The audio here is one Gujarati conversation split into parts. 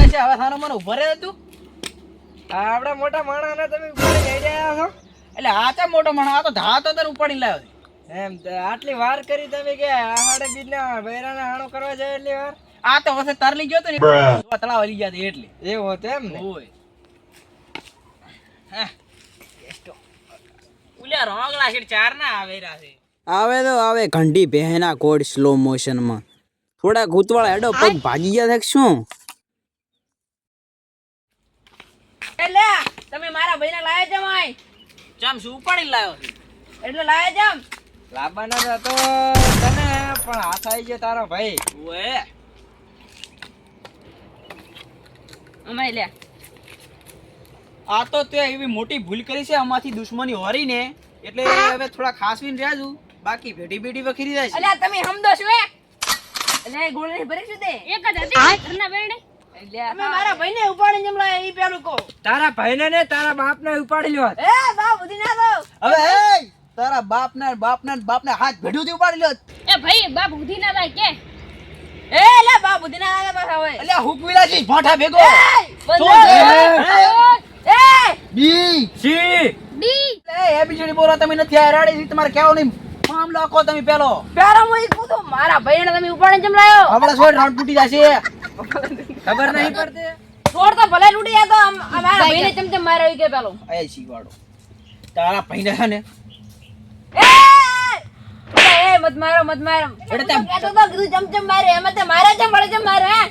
છે હવે થાનો મને ઉભો રહે તું આપડા મોટા માણસને તમે ઉપાડી લઈ રહ્યા છો એટલે આ તો મોટો માણસ આ તો ધા તો તને ઉપાડી લાવ્યો એમ આટલી વાર કરી તમે કે આહાડે બીજના બૈરાને હાણો કરવા જાય એટલી વાર આ તો વસે તરલી ગયો તો ને તળાવ લઈ ગયા એટલે એવું હતું એમ ને ઓય હા ઉલ્યા રોંગળા છે ચાર ના આવેરા છે આવે તો આવે ઘંટી બહેના કોડ સ્લો મોશન માં થોડા ગુતવાળા હેડો પગ ભાગી ગયા છે શું એટલે તમે મારા ભાઈને લાયા જમ આય ચમ શું ઉપાડી લાવ્યો છે એટલે લાયા જમ લાવવાના તો હતો તને પણ હાથ આવી ગયો તારો ભાઈ ઓય અમાય લે આ તો તે એવી મોટી ભૂલ કરી છે આમાંથી દુશ્મની હોરીને એટલે હવે થોડા ખાસવીને રહેજો બાકી ભેડી ભેડી વખરી જાય છે અલ્યા તમે સમજો છો એટલે ગોળ નહીં ભરી છું તે એક જ હતી ઘરના બેડે એટલે તમે મારા ભાઈને ઉપાડીને જમ લાયા ઈ પેલું કો તારા ભાઈને ને તારા બાપને ઉપાડી લ્યો એ બા બુધી ના દો હવે એ તારા બાપને હાથ ભેડું ઉપાડી લ્યો એ ભાઈ બાપ બુધી ના થાય કે એ લે બા બુધી ના લાગે પાછા હોય એટલે હુકવીલા છે ભોઠા ભેગો એ બી સી ડી એ એબીસીડી બોલો તમે નથી આ રાડી તમારે કેવો નહીં મામલો આખો તમે પેલો પેરો હું ઈ કૂદો મારા ભાઈને તમે ઉપાડીને જમ લાયો આપણે સોય રાઉન્ડ તૂટી જશે ખબર નહીં પડતી છોડ તો ભલે લૂટી ગયા તો મારા ભાઈને ચમચમ માર્યો ઈ કે પેલો એ શીવાડો તારા ભાઈને છે ને એ મત મારો એટલે તેમ- કહેતો તો કીધું ચમચમ મારે એમાં તે મારે ચમ પડે ચમ મારે હે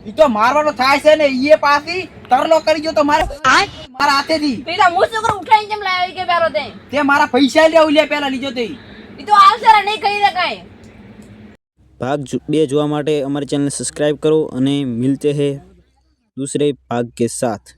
ઈ તો મારવાનો થાય છે ને ઈએ પાછી તરલો કરી ગયો તો મારા હાથેથી પેલા હું છોકરો ઉઠાઈને ચમ લાયો ઈ કે પેલો તે મારા પૈસા લેવું લે પેલા લીધો તે ઈ તો આવશે રે નહીં કહી દે કાઈ भाग 2 જોવા માટે हमारे चैनल सब्सक्राइब करो અને मिलते हैं दूसरे भाग के साथ।